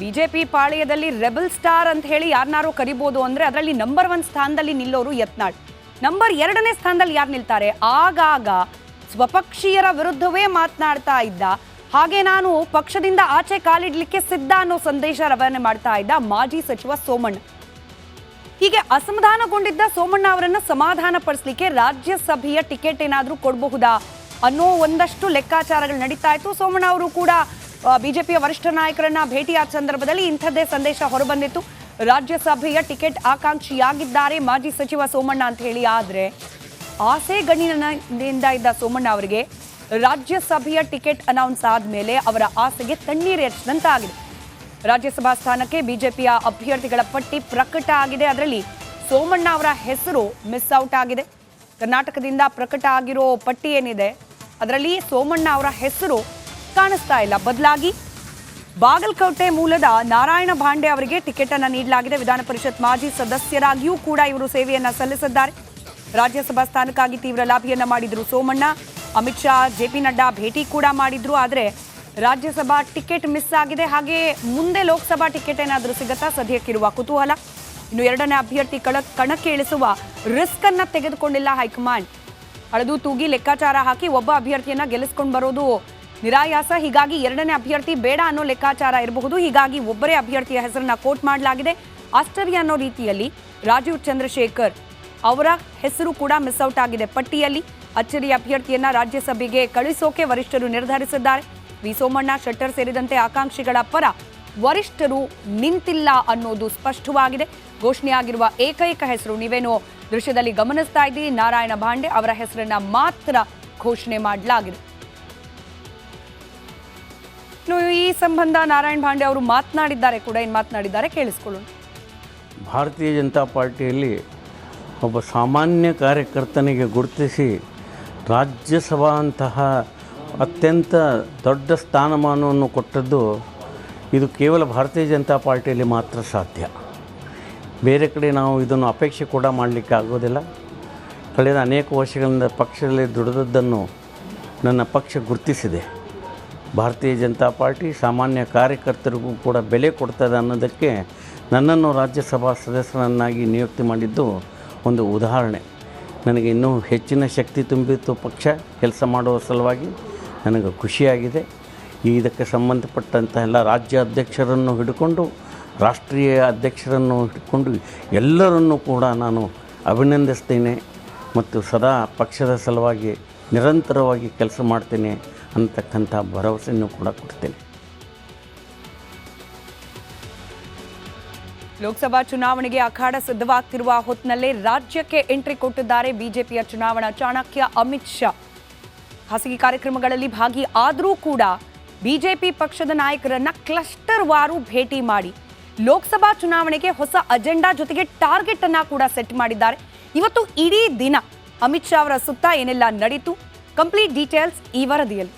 BJP ಪಾಳೆಯದಲ್ಲಿ rebel star ಅಂತ ಹೇಳಿ ಯಾರನ್ನಾರು ಕರಿಬಹುದು ಅಂದ್ರೆ ಅದರಲ್ಲಿ ನಂಬರ್ 1 ಸ್ಥಾನದಲ್ಲಿ ನಿಲ್ಲೋರು ಯತ್ನಾಳ್. ನಂಬರ್ 2ನೇ ಸ್ಥಾನದಲ್ಲಿ ಯಾರು ನಿಲ್ತಾರೆ? ಆಗಾಗ ಸ್ವಪಕ್ಷೀಯರ ವಿರುದ್ಧವೇ ಮಾತನಾಡ್ತಾ ಇದ್ದ, ಹಾಗೆ ನಾನು ಪಕ್ಷದಿಂದ ಆಚೆ ಕಾಲಿಡ್ಲಿಕ್ಕೆ ಸಿದ್ಧ ಅನ್ನೋ ಸಂದೇಶ ರವಾನೆ ಮಾಡ್ತಾ ಇದ್ದ ಮಾಜಿ ಸಚಿವ ಸೋಮಣ್ಣ. ಹೀಗೆ ಅಸಮಾಧಾನಗೊಂಡಿದ್ದ ಸೋಮಣ್ಣ ಅವರನ್ನ ಸಮಾಧಾನ ಪಡಿಸಲಿಕ್ಕೆ ರಾಜ್ಯಸಭೆಯ ಟಿಕೆಟ್ ಏನಾದರೂ ಕೊಡಬಹುದಾ ಅನ್ನೋ ಒಂದಷ್ಟು ಲೆಕ್ಕಾಚಾರಗಳು ನಡೀತಾ ಇತ್ತು. ಸೋಮಣ್ಣ ಅವರು ಕೂಡ ಬಿಜೆಪಿಯ ವರಿಷ್ಠ ನಾಯಕರನ್ನ ಭೇಟಿಯಾದ ಸಂದರ್ಭದಲ್ಲಿ ಇಂಥದ್ದೇ ಸಂದೇಶ ಹೊರಬಂದಿತ್ತು. ರಾಜ್ಯಸಭೆಯ ಟಿಕೆಟ್ ಆಕಾಂಕ್ಷಿಯಾಗಿದ್ದಾರೆ ಮಾಜಿ ಸಚಿವ ಸೋಮಣ್ಣ ಅಂತ ಹೇಳಿ. ಆದರೆ ಆಸೆ ಗಣ್ಯನಿಂದ ಇದ್ದ ಸೋಮಣ್ಣ ಅವರಿಗೆ ರಾಜ್ಯಸಭೆಯ ಟಿಕೆಟ್ ಅನೌನ್ಸ್ ಆದಮೇಲೆ ಅವರ ಆಸೆಗೆ ತಣ್ಣೀರು ಎರಚಿದಂತಾಗಿದೆ. ರಾಜ್ಯಸಭಾ ಸ್ಥಾನಕ್ಕೆ ಬಿಜೆಪಿಯ ಅಭ್ಯರ್ಥಿಗಳ ಪಟ್ಟಿ ಪ್ರಕಟ ಆಗಿದೆ. ಅದರಲ್ಲಿ ಸೋಮಣ್ಣ ಅವರ ಹೆಸರು ಮಿಸ್ ಔಟ್ ಆಗಿದೆ. ಕರ್ನಾಟಕದಿಂದ ಪ್ರಕಟ ಆಗಿರೋ ಪಟ್ಟಿ ಏನಿದೆ ಅದರಲ್ಲಿ ಸೋಮಣ್ಣ ಅವರ ಹೆಸರು ಕಾಣಿಸ್ತಾ ಇಲ್ಲ. ಬದಲಾಗಿ ಬಾಗಲಕೋಟೆ ಮೂಲದ ನಾರಾಯಣ ಭಾಂಡೆ ಅವರಿಗೆ ಟಿಕೆಟ್ ಅನ್ನು ನೀಡಲಾಗಿದೆ. ವಿಧಾನ ಪರಿಷತ್ ಮಾಜಿ ಸದಸ್ಯರಾಗಿಯೂ ಕೂಡ ಇವರು ಸೇವೆಯನ್ನ ಸಲ್ಲಿಸಿದ್ದಾರೆ. ರಾಜ್ಯಸಭಾ ಸ್ಥಾನಕ್ಕಾಗಿ ತೀವ್ರ ಲಾಭಿಯನ್ನ ಮಾಡಿದ್ರು ಸೋಮಣ್ಣ. ಅಮಿತ್ ಶಾ, ಜೆ.ಪಿ. ನಡ್ಡಾ ಭೇಟಿ ಕೂಡ ಮಾಡಿದ್ರು. ಆದರೆ ರಾಜ್ಯಸಭಾ ಟಿಕೆಟ್ ಮಿಸ್ ಆಗಿದೆ. ಹಾಗೆ ಮುಂದೆ ಲೋಕಸಭಾ ಟಿಕೆಟ್ ಏನಾದರೂ ಸಿಗತ್ತಾ ಸದ್ಯಕ್ಕಿರುವ ಕುತೂಹಲ. ಇನ್ನು 2ನೇ ಅಭ್ಯರ್ಥಿ ಕಣಕ್ಕೆ ಇಳಿಸುವ ರಿಸ್ಕ್ ಅನ್ನ ತೆಗೆದುಕೊಂಡಿಲ್ಲ ಹೈಕಮಾಂಡ್. ಅಳೆದು ತೂಗಿ ಲೆಕ್ಕಾಚಾರ ಹಾಕಿ ಒಬ್ಬ ಅಭ್ಯರ್ಥಿಯನ್ನ ಗೆಲ್ಲಿಸ್ಕೊಂಡು ಬರೋದು ನಿರಾಯಾಸ. ಹೀಗಾಗಿ 2ನೇ ಅಭ್ಯರ್ಥಿ ಬೇಡ ಅನ್ನೋ ಲೆಕ್ಕಾಚಾರ ಇರಬಹುದು. ಹೀಗಾಗಿ ಒಬ್ಬರೇ ಅಭ್ಯರ್ಥಿಯ ಹೆಸರನ್ನ ಕೋಟ್ ಮಾಡಲಾಗಿದೆ. ಆಶ್ಚರ್ಯ ಅನ್ನೋ ರೀತಿಯಲ್ಲಿ ರಾಜೀವ್ ಚಂದ್ರಶೇಖರ್ ಅವರ ಹೆಸರು ಕೂಡ ಮಿಸ್ ಔಟ್ ಆಗಿದೆ ಪಟ್ಟಿಯಲ್ಲಿ. ಅಚ್ಚರಿ ಅಭ್ಯರ್ಥಿಯನ್ನ ರಾಜ್ಯಸಭೆಗೆ ಕಳಿಸೋಕೆ ವರಿಷ್ಠರು ನಿರ್ಧರಿಸಿದ್ದಾರೆ. ವಿ ಸೋಮಣ್ಣ, ಶೆಟ್ಟರ್ ಸೇರಿದಂತೆ ಆಕಾಂಕ್ಷಿಗಳ ಪರ ವರಿಷ್ಠರು ನಿಂತಿಲ್ಲ ಅನ್ನೋದು ಸ್ಪಷ್ಟವಾಗಿದೆ. ಘೋಷಣೆಯಾಗಿರುವ ಏಕೈಕ ಹೆಸರು ನೀವೇನೋ ದೃಶ್ಯದಲ್ಲಿ ಗಮನಿಸ್ತಾ ಇದ್ದೀರಿ, ನಾರಾಯಣ ಭಾಂಡೆ ಅವರ ಹೆಸರನ್ನ ಮಾತ್ರ ಘೋಷಣೆ ಮಾಡಲಾಗಿದೆ. ಈ ಸಂಬಂಧ ನಾರಾಯಣ ಭಾಂಡೆ ಅವರು ಮಾತನಾಡಿದ್ದಾರೆ ಕೂಡ. ಏನು ಮಾತನಾಡಿದ್ದಾರೆ ಕೇಳಿಸ್ಕೊಳ್ಳೋಣ. ಭಾರತೀಯ ಜನತಾ ಪಾರ್ಟಿಯಲ್ಲಿ ಒಬ್ಬ ಸಾಮಾನ್ಯ ಕಾರ್ಯಕರ್ತನಿಗೆ ಗುರುತಿಸಿ ರಾಜ್ಯಸಭಾ ಅಂತಹ ಅತ್ಯಂತ ದೊಡ್ಡ ಸ್ಥಾನಮಾನವನ್ನು ಕೊಟ್ಟದ್ದು ಇದು ಕೇವಲ ಭಾರತೀಯ ಜನತಾ ಪಾರ್ಟಿಯಲ್ಲಿ ಮಾತ್ರ ಸಾಧ್ಯ. ಬೇರೆ ಕಡೆ ನಾವು ಇದನ್ನು ಅಪೇಕ್ಷೆ ಕೂಡ ಮಾಡಲಿಕ್ಕೆ ಆಗೋದಿಲ್ಲ. ಕಳೆದ ಅನೇಕ ವರ್ಷಗಳಿಂದ ಪಕ್ಷದಲ್ಲಿ ದುಡಿದದ್ದನ್ನು ನನ್ನ ಪಕ್ಷ ಗುರುತಿಸಿದೆ. ಭಾರತೀಯ ಜನತಾ ಪಾರ್ಟಿ ಸಾಮಾನ್ಯ ಕಾರ್ಯಕರ್ತರಿಗೂ ಕೂಡ ಬೆಲೆ ಕೊಡ್ತದೆ ಅನ್ನೋದಕ್ಕೆ ನನ್ನನ್ನು ರಾಜ್ಯಸಭಾ ಸದಸ್ಯರನ್ನಾಗಿ ನಿಯುಕ್ತಿ ಮಾಡಿದ್ದು ಒಂದು ಉದಾಹರಣೆ. ನನಗೆ ಇನ್ನೂ ಹೆಚ್ಚಿನ ಶಕ್ತಿ ತುಂಬಿತ್ತು ಪಕ್ಷ ಕೆಲಸ ಮಾಡುವ ಸಲುವಾಗಿ. ನನಗೆ ಖುಷಿಯಾಗಿದೆ. ಇದಕ್ಕೆ ಸಂಬಂಧಪಟ್ಟಂಥ ಎಲ್ಲ ರಾಜ್ಯ ಅಧ್ಯಕ್ಷರನ್ನು ಹಿಡ್ಕೊಂಡು ರಾಷ್ಟ್ರೀಯ ಅಧ್ಯಕ್ಷರನ್ನು ಹಿಡ್ಕೊಂಡು ಎಲ್ಲರನ್ನೂ ಕೂಡ ನಾನು ಅಭಿನಂದಿಸ್ತೇನೆ ಮತ್ತು ಸದಾ ಪಕ್ಷದ ಸಲುವಾಗಿ ನಿರಂತರವಾಗಿ ಕೆಲಸ ಮಾಡ್ತೇನೆ ಅಂತಕ್ಕಂಥ ಭರವಸೆಯನ್ನು ಕೂಡ ಕೊಡ್ತೇನೆ. ಲೋಕಸಭಾ ಚುನಾವಣೆಗೆ ಅಖಾಡ ಸಿದ್ಧವಾಗ್ತಿರುವ ಹೊತ್ತಿನಲ್ಲೇ ರಾಜ್ಯಕ್ಕೆ ಎಂಟ್ರಿ ಕೊಟ್ಟಿದ್ದಾರೆ ಬಿಜೆಪಿಯ ಚುನಾವಣಾ ಚಾಣಕ್ಯ ಅಮಿತ್ ಶಾ. ಖಾಸಗಿ ಕಾರ್ಯಕ್ರಮಗಳಲ್ಲಿ ಭಾಗಿ ಆದರೂ ಕೂಡ ಬಿಜೆಪಿ ಪಕ್ಷದ ನಾಯಕರನ್ನ ಕ್ಲಸ್ಟರ್ ವಾರು ಭೇಟಿ ಮಾಡಿ ಲೋಕಸಭಾ ಚುನಾವಣೆಗೆ ಹೊಸ ಅಜೆಂಡಾ ಜೊತೆಗೆ ಟಾರ್ಗೆಟ್ ಅನ್ನ ಕೂಡ ಸೆಟ್ ಮಾಡಿದ್ದಾರೆ. ಇವತ್ತು ಇಡೀ ದಿನ ಅಮಿತ್ ಶಾ ಅವರ ಸುತ್ತ ಏನೆಲ್ಲ ನಡೀತು, ಕಂಪ್ಲೀಟ್ ಡೀಟೇಲ್ಸ್ ಈ ವರದಿಯಲ್ಲಿ.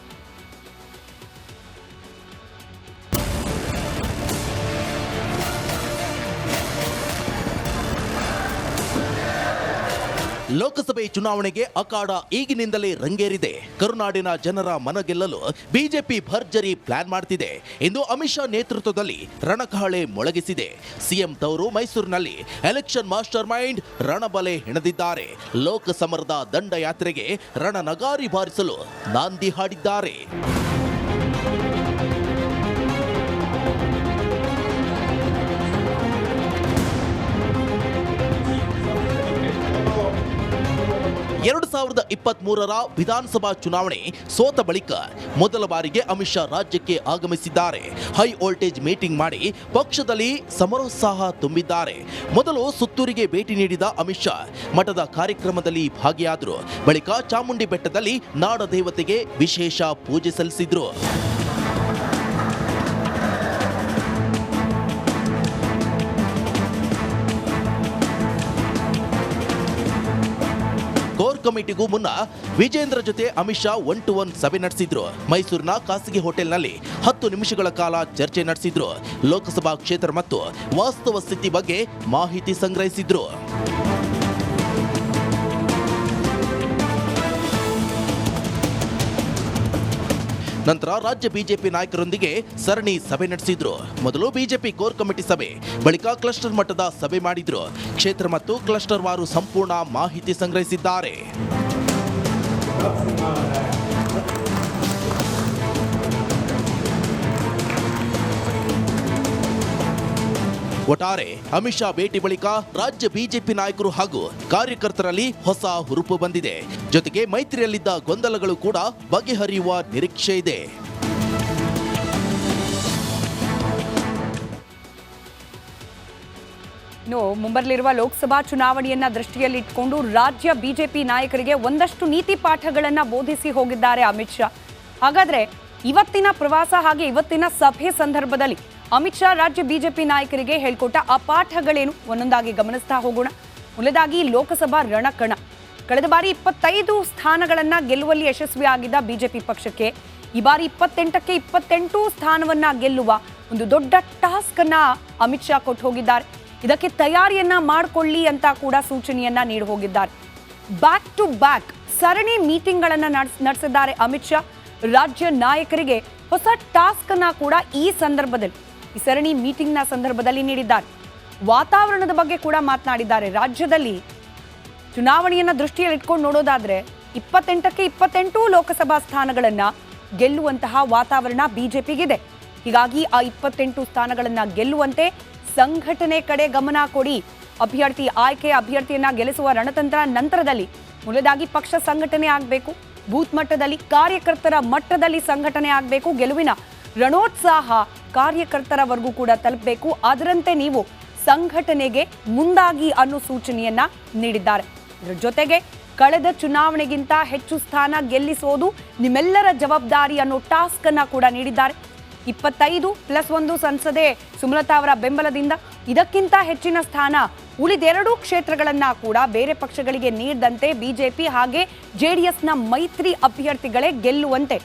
ಲೋಕಸಭೆ ಚುನಾವಣೆಗೆ ಅಖಾಡ ಈಗಿನಿಂದಲೇ ರಂಗೇರಿದೆ. ಕರುನಾಡಿನ ಜನರ ಮನಗೆಲ್ಲಲು ಬಿಜೆಪಿ ಭರ್ಜರಿ ಪ್ಲಾನ್ ಮಾಡ್ತಿದೆ. ಇಂದು ಅಮಿತ್ ಶಾ ನೇತೃತ್ವದಲ್ಲಿ ರಣಕಹಳೆ ಮೊಳಗಿಸಿದೆ. ಸಿಎಂ ತವರು ಮೈಸೂರಿನಲ್ಲಿ ಎಲೆಕ್ಷನ್ ಮಾಸ್ಟರ್ ಮೈಂಡ್ ರಣಬಲೆ ಹೆಣೆದಿದ್ದಾರೆ. ಲೋಕ ಸಮರದ ದಂಡಯಾತ್ರೆಗೆ ರಣನಗಾರಿ ಬಾರಿಸಲು ನಾಂದಿ ಹಾಡಿದ್ದಾರೆ. ಎರಡು 2023ರ ವಿಧಾನಸಭಾ ಚುನಾವಣೆ ಸೋತ ಬಳಿಕ ಮೊದಲ ಬಾರಿಗೆ ಅಮಿತ್ ಶಾ ರಾಜ್ಯಕ್ಕೆ ಆಗಮಿಸಿದ್ದಾರೆ. ಹೈ ವೋಲ್ಟೇಜ್ ಮೀಟಿಂಗ್ ಮಾಡಿ ಪಕ್ಷದಲ್ಲಿ ಸಮರೋತ್ಸಾಹ ತುಂಬಿದ್ದಾರೆ. ಮೊದಲು ಸುತ್ತೂರಿಗೆ ಭೇಟಿ ನೀಡಿದ ಅಮಿತ್ ಶಾ ಮಠದ ಕಾರ್ಯಕ್ರಮದಲ್ಲಿ ಭಾಗಿಯಾದರು. ಬಳಿಕ ಚಾಮುಂಡಿ ಬೆಟ್ಟದಲ್ಲಿ ನಾಡ ದೇವತೆಗೆ ವಿಶೇಷ ಪೂಜೆ ಸಲ್ಲಿಸಿದ್ರು. ಕೋರ್ ಕಮಿಟಿಗೂ ಮುನ್ನ ವಿಜೇಂದ್ರ ಜೊತೆ ಅಮಿತ್ ಶಾ 1-to-1 ಸಭೆ ನಡೆಸಿದ್ರು. ಮೈಸೂರಿನ ಖಾಸಗಿ ಹೋಟೆಲ್ನಲ್ಲಿ 10 ನಿಮಿಷಗಳ ಕಾಲ ಚರ್ಚೆ ನಡೆಸಿದ್ರು. ಲೋಕಸಭಾ ಕ್ಷೇತ್ರ ಮತ್ತು ವಾಸ್ತವ ಸ್ಥಿತಿ ಬಗ್ಗೆ ಮಾಹಿತಿ ಸಂಗ್ರಹಿಸಿದ್ರು. ನಂತರ ರಾಜ್ಯ ಬಿಜೆಪಿ ನಾಯಕರೊಂದಿಗೆ ಸರಣಿ ಸಭೆ ನಡೆಸಿದ್ರು. ಮೊದಲು ಬಿಜೆಪಿ ಕೋರ್ ಕಮಿಟಿ ಸಭೆ, ಬಳಿಕ ಕ್ಲಸ್ಟರ್ ಮಟ್ಟದ ಸಭೆ ಮಾಡಿದ್ರು. ಕ್ಷೇತ್ರ ಮತ್ತು ಕ್ಲಸ್ಟರ್ ವಾರು ಸಂಪೂರ್ಣ ಮಾಹಿತಿ ಸಂಗ್ರಹಿಸಿದ್ದಾರೆ. ಒಟ್ಟಾರೆ ಅಮಿತ್ ಶಾ ಭೇಟಿ ಬಳಿಕ ರಾಜ್ಯ ಬಿಜೆಪಿ ನಾಯಕರು ಹಾಗೂ ಕಾರ್ಯಕರ್ತರಲ್ಲಿ ಹೊಸ ಹುರುಪು ಬಂದಿದೆ. ಜೊತೆಗೆ ಮೈತ್ರಿಯಲ್ಲಿದ್ದ ಗೊಂದಲಗಳು ಕೂಡ ಬಗೆಹರಿಯುವ ನಿರೀಕ್ಷೆ ಇದೆ. ಮುಂಬರಲಿರುವ ಲೋಕಸಭಾ ಚುನಾವಣೆಯನ್ನ ದೃಷ್ಟಿಯಲ್ಲಿಟ್ಟುಕೊಂಡು ರಾಜ್ಯ ಬಿಜೆಪಿ ನಾಯಕರಿಗೆ ಒಂದಷ್ಟು ನೀತಿ ಪಾಠಗಳನ್ನ ಬೋಧಿಸಿ ಹೋಗಿದ್ದಾರೆ ಅಮಿತ್ ಶಾ. ಹಾಗಾದ್ರೆ ಇವತ್ತಿನ ಪ್ರವಾಸ ಹಾಗೆ ಇವತ್ತಿನ ಸಭೆ ಸಂದರ್ಭದಲ್ಲಿ ಅಮಿತ್ ಶಾ ರಾಜ್ಯ ಬಿಜೆಪಿ ನಾಯಕರಿಗೆ ಹೇಳ್ಕೊಟ್ಟ ಆ ಪಾಠಗಳೇನು ಒಂದೊಂದಾಗಿ ಗಮನಿಸ್ತಾ ಹೋಗೋಣ. ಮೊದಲಾಗಿ ಲೋಕಸಭಾ ರಣಕಣ. ಕಳೆದ ಬಾರಿ 25 ಸ್ಥಾನಗಳನ್ನ ಗೆಲ್ಲುವಲ್ಲಿ ಯಶಸ್ವಿಯಾಗಿದ್ದ ಬಿಜೆಪಿ ಪಕ್ಷಕ್ಕೆ ಈ ಬಾರಿ 28ಕ್ಕೆ 28 ಸ್ಥಾನವನ್ನ ಗೆಲ್ಲುವ ಒಂದು ದೊಡ್ಡ ಟಾಸ್ಕ್ ಅನ್ನ ಅಮಿತ್ ಶಾ ಕೊಟ್ಟು ಹೋಗಿದ್ದಾರೆ. ಇದಕ್ಕೆ ತಯಾರಿಯನ್ನ ಮಾಡಿಕೊಳ್ಳಿ ಅಂತ ಕೂಡ ಸೂಚನೆಯನ್ನ ನೀಡಿ ಹೋಗಿದ್ದಾರೆ. ಬ್ಯಾಕ್ ಟು ಬ್ಯಾಕ್ ಸರಣಿ ಮೀಟಿಂಗ್ಗಳನ್ನ ನಡೆಸಿದ್ದಾರೆ ಅಮಿತ್ ಶಾ. ರಾಜ್ಯ ನಾಯಕರಿಗೆ ಹೊಸ ಟಾಸ್ಕ್ ಅನ್ನ ಕೂಡ ಈ ಸರಣಿ ಮೀಟಿಂಗ್ನ ಸಂದರ್ಭದಲ್ಲಿ ನೀಡಿದ್ದಾರೆ. ವಾತಾವರಣದ ಬಗ್ಗೆ ಕೂಡ ಮಾತನಾಡಿದ್ದಾರೆ. ರಾಜ್ಯದಲ್ಲಿ ಚುನಾವಣೆಯನ್ನ ದೃಷ್ಟಿಯಲ್ಲಿ ಇಟ್ಕೊಂಡು ನೋಡೋದಾದ್ರೆ 28ಕ್ಕೆ 28 ಲೋಕಸಭಾ ಸ್ಥಾನಗಳನ್ನ ಗೆಲ್ಲುವಂತಹ ವಾತಾವರಣ ಬಿಜೆಪಿಗಿದೆ. ಹೀಗಾಗಿ ಆ 28 ಸ್ಥಾನಗಳನ್ನ ಗೆಲ್ಲುವಂತೆ ಸಂಘಟನೆ ಕಡೆ ಗಮನ ಕೊಡಿ. ಅಭ್ಯರ್ಥಿಯನ್ನ ಗೆಲ್ಲಿಸುವ ರಣತಂತ್ರ ನಂತರದಲ್ಲಿ ಮೊದಲಾಗಿ ಪಕ್ಷ ಸಂಘಟನೆ ಆಗಬೇಕು. ಬೂತ್ ಮಟ್ಟದಲ್ಲಿ ಕಾರ್ಯಕರ್ತರ ಮಟ್ಟದಲ್ಲಿ ಸಂಘಟನೆ ಆಗಬೇಕು. ಗೆಲುವಿನ ರಣೋತ್ಸಾಹ ಕಾರ್ಯಕರ್ತರವರೆಗೂ ಕೂಡ ತಲುಪಬೇಕು. ಅದರಂತೆ ನೀವು ಸಂಘಟನೆಗೆ ಮುಂದಾಗಿ ಅನ್ನೋ ಸೂಚನೆಯನ್ನ ನೀಡಿದ್ದಾರೆ. ಇದರ ಜೊತೆಗೆ ಕಳೆದ ಚುನಾವಣೆಗಿಂತ ಹೆಚ್ಚು ಸ್ಥಾನ ಗೆಲ್ಲಿಸೋದು ನಿಮ್ಮೆಲ್ಲರ ಜವಾಬ್ದಾರಿ ಅನ್ನೋ ಟಾಸ್ಕ್ ಅನ್ನ ಕೂಡ ನೀಡಿದ್ದಾರೆ. 25+1 ಸಂಸದೆ ಸುಮಲತಾ ಅವರ ಬೆಂಬಲದಿಂದ ಇದಕ್ಕಿಂತ ಹೆಚ್ಚಿನ ಸ್ಥಾನ ಉಳಿದೆರಡು ಕ್ಷೇತ್ರಗಳನ್ನ ಕೂಡ ಬೇರೆ ಪಕ್ಷಗಳಿಗೆ ನೀಡದಂತೆ ಬಿಜೆಪಿ ಹಾಗೆ ಜೆಡಿಎಸ್ನ ಮೈತ್ರಿ ಅಭ್ಯರ್ಥಿಗಳೇ ಗೆಲ್ಲುವಂತೆ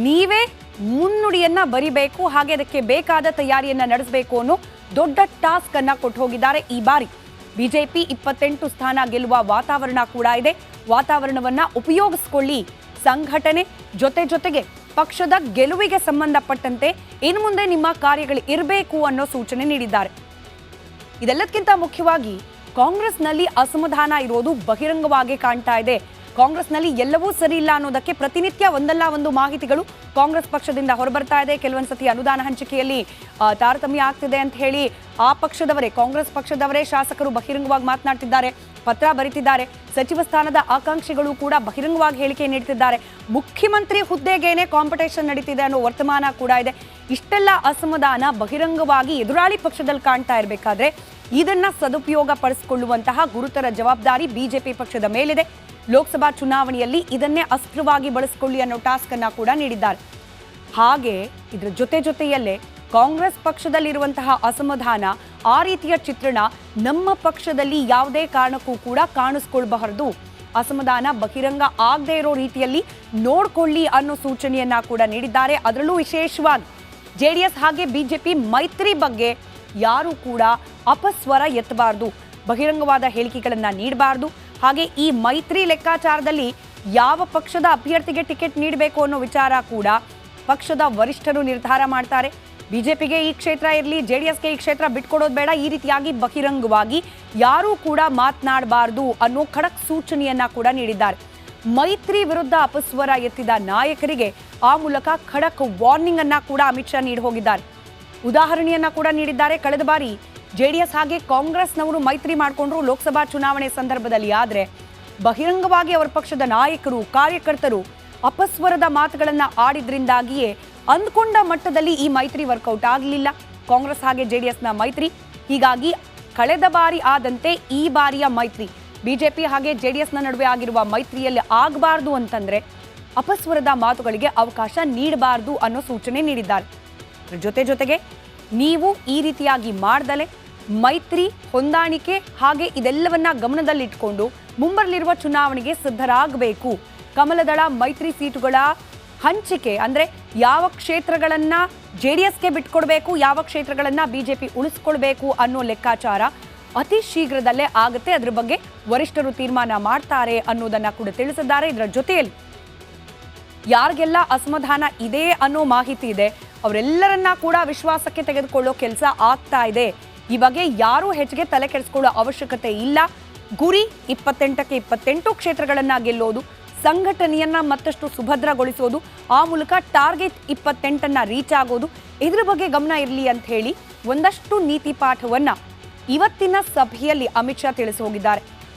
ನೀವೇ ಮುನ್ನುಡಿಯನ್ನ ಬರಿಬೇಕು. ಹಾಗೆ ಅದಕ್ಕೆ ಬೇಕಾದ ತಯಾರಿಯನ್ನ ನಡೆಸಬೇಕು ಅನ್ನೋ ದೊಡ್ಡ ಟಾಸ್ಕ್ ಅನ್ನ ಕೊಟ್ಟು ಹೋಗಿದ್ದಾರೆ. ಈ ಬಾರಿ ಬಿಜೆಪಿ 28 ಸ್ಥಾನ ಗೆಲ್ಲುವ ವಾತಾವರಣ ಕೂಡ ಇದೆ. ವಾತಾವರಣವನ್ನ ಉಪಯೋಗಿಸಿಕೊಳ್ಳಿ. ಸಂಘಟನೆ ಜೊತೆಗೆ ಪಕ್ಷದ ಗೆಲುವಿಗೆ ಸಂಬಂಧಪಟ್ಟಂತೆ ಇನ್ನು ಮುಂದೆ ನಿಮ್ಮ ಕಾರ್ಯಗಳು ಇರಬೇಕು ಅನ್ನೋ ಸೂಚನೆ ನೀಡಿದ್ದಾರೆ. ಇದೆಲ್ಲದಕ್ಕಿಂತ ಮುಖ್ಯವಾಗಿ ಕಾಂಗ್ರೆಸ್ನಲ್ಲಿ ಅಸಮಾಧಾನ ಇರೋದು ಬಹಿರಂಗವಾಗಿ ಕಾಣ್ತಾ ಇದೆ. ಕಾಂಗ್ರೆಸ್ನಲ್ಲಿ ಎಲ್ಲವೂ ಸರಿ ಇಲ್ಲ ಅನ್ನೋದಕ್ಕೆ ಪ್ರತಿನಿತ್ಯ ಒಂದಲ್ಲ ಒಂದು ಮಾಹಿತಿಗಳು ಕಾಂಗ್ರೆಸ್ ಪಕ್ಷದಿಂದ ಹೊರಬರ್ತಾ ಇದೆ. ಕೆಲವೊಂದ್ಸತಿ ಅನುದಾನ ಹಂಚಿಕೆಯಲ್ಲಿ ತಾರತಮ್ಯ ಆಗ್ತಿದೆ ಅಂತ ಹೇಳಿ ಕಾಂಗ್ರೆಸ್ ಪಕ್ಷದವರೇ ಶಾಸಕರು ಬಹಿರಂಗವಾಗಿ ಮಾತನಾಡ್ತಿದ್ದಾರೆ, ಪತ್ರ ಬರೀತಿದ್ದಾರೆ. ಸಚಿವ ಸ್ಥಾನದ ಆಕಾಂಕ್ಷಿಗಳು ಕೂಡ ಬಹಿರಂಗವಾಗಿ ಹೇಳಿಕೆ ನೀಡುತ್ತಿದ್ದಾರೆ. ಮುಖ್ಯಮಂತ್ರಿ ಹುದ್ದೆಗೇನೆ ಕಾಂಪಿಟೇಷನ್ ನಡೀತಿದೆ ಅನ್ನೋ ವರ್ತಮಾನ ಕೂಡ ಇದೆ. ಇಷ್ಟೆಲ್ಲ ಅಸಮಾಧಾನ ಬಹಿರಂಗವಾಗಿ ಎದುರಾಳಿ ಪಕ್ಷದಲ್ಲಿ ಕಾಣ್ತಾ ಇರಬೇಕಾದ್ರೆ ಇದನ್ನ ಸದುಪಯೋಗ ಪಡಿಸಿಕೊಳ್ಳುವಂತಹ ಗುರುತರ ಜವಾಬ್ದಾರಿ ಬಿಜೆಪಿ ಪಕ್ಷದ ಮೇಲಿದೆ. ಲೋಕಸಭಾ ಚುನಾವಣೆಯಲ್ಲಿ ಇದನ್ನೇ ಅಸ್ತ್ರವಾಗಿ ಬಳಸಿಕೊಳ್ಳಿ ಅನ್ನೋ ಟಾಸ್ಕ್ ಅನ್ನ ಕೂಡ ನೀಡಿದ್ದಾರೆ. ಹಾಗೆ ಇದರ ಜೊತೆಯಲ್ಲೇ ಕಾಂಗ್ರೆಸ್ ಪಕ್ಷದಲ್ಲಿರುವಂತಹ ಅಸಮಾಧಾನ, ಆ ರೀತಿಯ ಚಿತ್ರಣ ನಮ್ಮ ಪಕ್ಷದಲ್ಲಿ ಯಾವುದೇ ಕಾರಣಕ್ಕೂ ಕೂಡ ಕಾಣಿಸ್ಕೊಳ್ಬಾರದು. ಅಸಮಾಧಾನ ಬಹಿರಂಗ ಆಗದೇ ಇರೋ ರೀತಿಯಲ್ಲಿ ನೋಡ್ಕೊಳ್ಳಿ ಅನ್ನೋ ಸೂಚನೆಯನ್ನ ಕೂಡ ನೀಡಿದ್ದಾರೆ. ಅದರಲ್ಲೂ ವಿಶೇಷವಾಗಿ ಜೆಡಿಎಸ್ ಹಾಗೆ ಬಿಜೆಪಿ ಮೈತ್ರಿ ಬಗ್ಗೆ ಯಾರು ಕೂಡ ಅಪಸ್ವರ ಎತ್ತಬಾರದು, ಬಹಿರಂಗವಾದ ಹೇಳಿಕೆಗಳನ್ನ ನೀಡಬಾರದು. ಹಾಗೆ ಈ ಮೈತ್ರಿ ಲೆಕ್ಕಾಚಾರದಲ್ಲಿ ಯಾವ ಪಕ್ಷದ ಅಭ್ಯರ್ಥಿಗೆ ಟಿಕೆಟ್ ನೀಡಬೇಕು ಅನ್ನೋ ವಿಚಾರ ಕೂಡ ಪಕ್ಷದ ವರಿಷ್ಠರು ನಿರ್ಧಾರ ಮಾಡ್ತಾರೆ. ಬಿಜೆಪಿಗೆ ಈ ಕ್ಷೇತ್ರ ಇರಲಿ, ಜೆಡಿಎಸ್ಗೆ ಈ ಕ್ಷೇತ್ರ ಬಿಟ್ಕೊಡೋದು ಬೇಡ, ಈ ರೀತಿಯಾಗಿ ಬಹಿರಂಗವಾಗಿ ಯಾರೂ ಕೂಡ ಮಾತನಾಡಬಾರದು ಅನ್ನೋ ಖಡಕ್ ಸೂಚನೆಯನ್ನ ಕೂಡ ನೀಡಿದ್ದಾರೆ. ಮೈತ್ರಿ ವಿರುದ್ಧ ಅಪಸ್ವರ ಎತ್ತಿದ ನಾಯಕರಿಗೆ ಆ ಮೂಲಕ ಖಡಕ್ ವಾರ್ನಿಂಗ್ ಅನ್ನ ಕೂಡ ಅಮಿತ್ ಶಾ ನೀಡಿ ಹೋಗಿದ್ದಾರೆ. ಉದಾಹರಣೆಯನ್ನ ಕೂಡ ನೀಡಿದ್ದಾರೆ. ಕಳೆದ ಬಾರಿ ಜೆಡಿಎಸ್ ಹಾಗೆ ಕಾಂಗ್ರೆಸ್ನವರು ಮೈತ್ರಿ ಮಾಡಿಕೊಂಡ್ರು ಲೋಕಸಭಾ ಚುನಾವಣೆ ಸಂದರ್ಭದಲ್ಲಿ. ಆದರೆ ಬಹಿರಂಗವಾಗಿ ಅವರ ಪಕ್ಷದ ನಾಯಕರು, ಕಾರ್ಯಕರ್ತರು ಅಪಸ್ವರದ ಮಾತುಗಳನ್ನ ಆಡಿದ್ರಿಂದಾಗಿಯೇ ಅಂದ್ಕೊಂಡ ಮಟ್ಟದಲ್ಲಿ ಈ ಮೈತ್ರಿ ವರ್ಕೌಟ್ ಆಗಲಿಲ್ಲ, ಕಾಂಗ್ರೆಸ್ ಹಾಗೆ ಜೆಡಿಎಸ್ನ ಮೈತ್ರಿ. ಹೀಗಾಗಿ ಕಳೆದ ಬಾರಿ ಆದಂತೆ ಈ ಬಾರಿಯ ಮೈತ್ರಿ ಬಿಜೆಪಿ ಹಾಗೆ ಜೆಡಿಎಸ್ನ ನಡುವೆ ಆಗಿರುವ ಮೈತ್ರಿಯಲ್ಲಿ ಆಗಬಾರ್ದು ಅಂತಂದ್ರೆ ಅಪಸ್ವರದ ಮಾತುಗಳಿಗೆ ಅವಕಾಶ ನೀಡಬಾರದು ಅನ್ನೋ ಸೂಚನೆ ನೀಡಿದ್ದಾರೆ. ಜೊತೆಗೆ ನೀವು ಈ ರೀತಿಯಾಗಿ ಮಾಡ್ದಲೆ ಮೈತ್ರಿ, ಹೊಂದಾಣಿಕೆ ಹಾಗೆ ಇದೆಲ್ಲವನ್ನ ಗಮನದಲ್ಲಿಟ್ಕೊಂಡು ಮುಂಬರಲಿರುವ ಚುನಾವಣೆಗೆ ಸಿದ್ಧರಾಗಬೇಕು. ಕಮಲದಳ ಮೈತ್ರಿ ಸೀಟುಗಳ ಹಂಚಿಕೆ ಅಂದ್ರೆ ಯಾವ ಕ್ಷೇತ್ರಗಳನ್ನ ಜೆಡಿಎಸ್ಗೆ ಬಿಟ್ಕೊಡ್ಬೇಕು, ಯಾವ ಕ್ಷೇತ್ರಗಳನ್ನ ಬಿಜೆಪಿ ಉಳಿಸ್ಕೊಳ್ಬೇಕು ಅನ್ನೋ ಲೆಕ್ಕಾಚಾರ ಅತಿ ಶೀಘ್ರದಲ್ಲೇ ಆಗುತ್ತೆ. ಅದ್ರ ಬಗ್ಗೆ ವರಿಷ್ಠರು ತೀರ್ಮಾನ ಮಾಡ್ತಾರೆ ಅನ್ನೋದನ್ನ ಕೂಡ ತಿಳಿಸಿದ್ದಾರೆ. ಇದರ ಜೊತೆಯಲ್ಲಿ ಯಾರಿಗೆಲ್ಲ ಅಸಮಾಧಾನ ಇದೆ ಅನ್ನೋ ಮಾಹಿತಿ ಇದೆ ಅವರೆಲ್ಲರನ್ನ ಕೂಡ ವಿಶ್ವಾಸಕ್ಕೆ ತೆಗೆದುಕೊಳ್ಳೋ ಕೆಲಸ ಆಗ್ತಾ ಇದೆ. ಈ ಬಗ್ಗೆ ಯಾರೂ ಹೆಚ್ಚಿಗೆ ತಲೆ ಕೆಡಿಸ್ಕೊಳ್ಳೋ ಅವಶ್ಯಕತೆ ಇಲ್ಲ. ಗುರಿ 28ಕ್ಕೆ 28 ಕ್ಷೇತ್ರಗಳನ್ನ ಗೆಲ್ಲೋದು, ಸಂಘಟನೆಯನ್ನ ಮತ್ತಷ್ಟು ಸುಭದ್ರಗೊಳಿಸೋದು, ಆ ಮೂಲಕ ಟಾರ್ಗೆಟ್ 28ಅನ್ನ ರೀಚ್ ಆಗೋದು. ಇದ್ರ ಬಗ್ಗೆ ಗಮನ ಇರಲಿ ಅಂತ ಹೇಳಿ ಒಂದಷ್ಟು ನೀತಿ ಪಾಠವನ್ನ ಇವತ್ತಿನ ಸಭೆಯಲ್ಲಿ ಅಮಿತ್ ಶಾ ತಿಳಿಸಿ ಹೋಗಿದ್ದಾರೆ.